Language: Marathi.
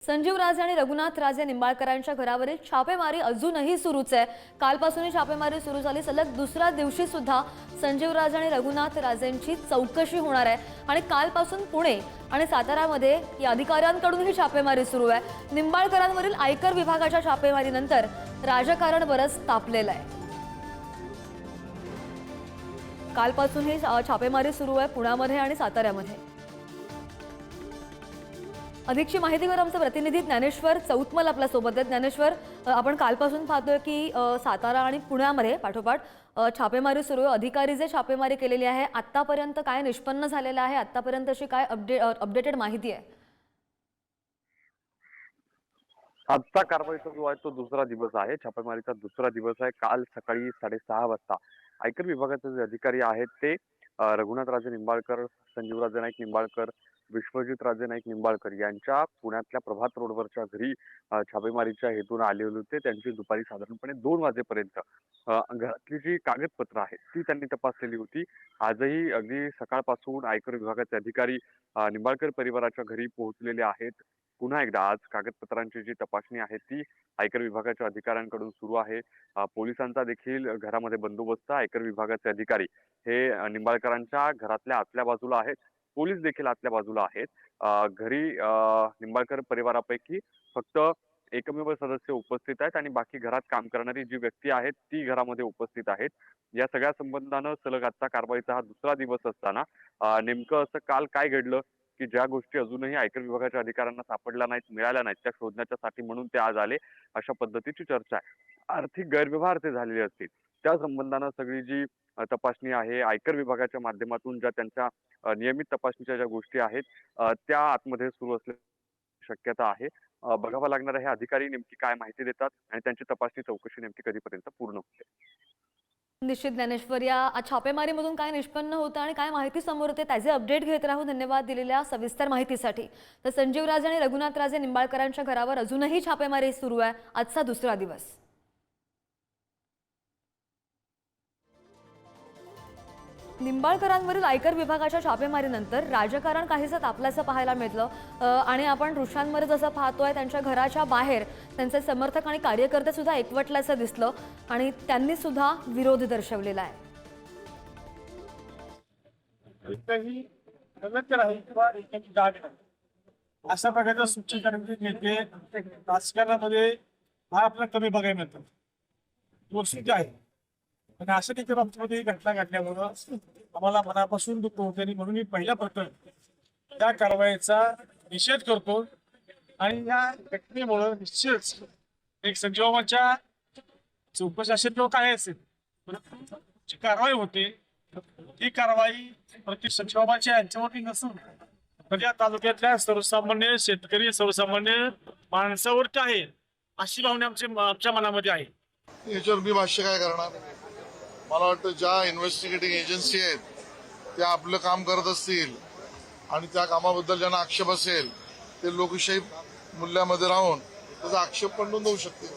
संजीव राजे आणि रघुनाथ राजे निंबाळकरांच्या घरावरील छापेमारी अजूनही सुरूच आहे। कालपासून छापेमारी सुरू झाली। सलग दुसऱ्या दिवशी सुद्धा संजीव राजे आणि रघुनाथ राजेंची चौकशी होणार आहे आणि कालपासून पुणे आणि सातारामध्ये या अधिकाऱ्यांकडून ही छापेमारी सुरू आहे। निंबाळकरांवरील आयकर विभागाच्या छापेमारीनंतर राजकारण बरंच तापलेलं आहे। कालपासून ही छापेमारी सुरू आहे पुण्यामध्ये आणि साताऱ्यामध्ये। अधिकची माहितीवर आमचे प्रतिनिधी ज्ञानेश्वर चौतमल आपल्या सोबत आहेत। ज्ञानेश्वर, आपण कालपासून पाहतोय की सातारा आणि पुण्यामध्ये पाठोपाठ छापेमारी सुरू आहे। अधिकारी जे छापेमारी केलेली आहे आतापर्यंत काय निष्पन्न झालेलं आहे, आतापर्यंतची काय अपडेटेड माहिती आहे? आजचा कारवाईचा जो आहे तो दुसरा दिवस आहे। छापेमारीचा दुसरा दिवस आहे। काल सकाळी 6:30 वाजता आयकर विभागाचे जे अधिकारी आहेत ते रघुनाथ राजे निंबाळकर, संजीव राजे नाईक निंबाळकर, विश्वजित राजे नाईक निंबाळकर यांच्या पुण्यातल्या प्रभात रोडवरच्या घरी छापेमारीच्या हेतून आले होते। त्यांची दुपारी साधारणपणे 2 वाजेपर्यंत घरातली जी कागदपत्र आहेत ती त्यांनी तपासलेली होती। आजही अगदी सकाळपासून आयकर विभागाचे अधिकारी निंबाळकर परिवाराच्या घरी पोहोचलेले आहेत। पुन्हा एकदा आज कागदपत्रांची जी तपासणी आहे ती आयकर विभागाच्या अधिकाऱ्यांकडून सुरू आहे। पोलिसांचा देखील घरामध्ये बंदोबस्त। आयकर विभागाचे अधिकारी हे निंबाळकरांच्या घरातल्या आतल्या बाजूला आहेत, पोलीस देखील आतल्या बाजूला आहेत। घरी निंबाळकर परिवारापैकी फक्त एकमेव सदस्य उपस्थित आहेत आणि बाकी घरात काम करणारी जी व्यक्ती आहेत ती घरामध्ये उपस्थित आहेत। या सगळ्या संबंधानं सलग आजचा कारवाईचा हा दुसरा दिवस असताना नेमकं असं काल काय घडलं की ज्या गोष्टी अजूनही आयकर विभागाच्या अधिकाऱ्यांना सापडल्या नाहीत, मिळाल्या नाहीत, त्या शोधण्याच्यासाठी म्हणून ते आज आले, अशा पद्धतीची चर्चा आहे। आर्थिक गैरव्यवहार ते झालेले असतील त्या संबंधानं सगळी जी तपासणी आहे आयकर विभागाच्या माध्यमातून ज्या त्यांच्या नियमित तपासणीच्या ज्या गोष्टी आहेत त्या आतमध्ये सुरू असल्याची शक्यता आहे। बघावं लागणार आहे अधिकारी नेमकी काय माहिती देतात आणि त्यांची तपासणी चौकशी नेमकी कधीपर्यंत पूर्ण होते। निश्चित ज्ञानेश्वर, या छापेमारीमधून काय निष्पन्न होतं आणि काय माहिती समोर येते त्याचे अपडेट घेत राहू। धन्यवाद दिलेल्या सविस्तर माहितीसाठी। तर संजीव राजे आणि रघुनाथ राजे निंबाळकरांच्या घरावर अजूनही छापेमारी सुरू आहे, आजचा दुसरा दिवस। निंबाळकरांवरील आयकर विभागाच्या छापेमारीनंतर राजकारण काहीसं तापल्याचं पाहायला मिळतं आणि आपण दृश्यांमध्ये जसं पाहतोय त्यांच्या घराच्या बाहेर त्यांचे समर्थक आणि कार्यकर्ते सुद्धा एकवटल्याचं दिसलं आणि त्यांनी सुद्धा विरोध दर्शवलेला आहे। अशा प्रकारच्या सूचीकरणाचे नेते राजकारणामध्ये हा आपला कमी बघायला मिळतो, गोष्टी आहे। आणि अशा देखील बाबतीमध्ये घटना घडल्यामुळं आम्हाला मनापासून दुःख होते आणि म्हणून मी पहिल्या प्रकरण त्या कारवाईचा निषेध करतो आणि या घटनेमुळं निश्चितच एक संजीवाच्या चौकशी असेल किंवा काय असेल जी कारवाई होते ती कारवाई प्रति संजीवाच्या यांच्यावरती नसून तर या तालुक्यातल्या सर्वसामान्य शेतकरी सर्वसामान्य माणसावरती आहे अशी भावना आमच्या मनामध्ये आहे। याच्यावर मी भाष्य काय करणार? मला वाटतं ज्या इन्व्हेस्टिगेटिंग एजन्सी आहेत त्या आपलं काम करत असतील आणि त्या कामाबद्दल ज्यांना आक्षेप असेल ते लोकशाही मूल्यामध्ये राहून त्याचा आक्षेप पण नोंदवू शकतील।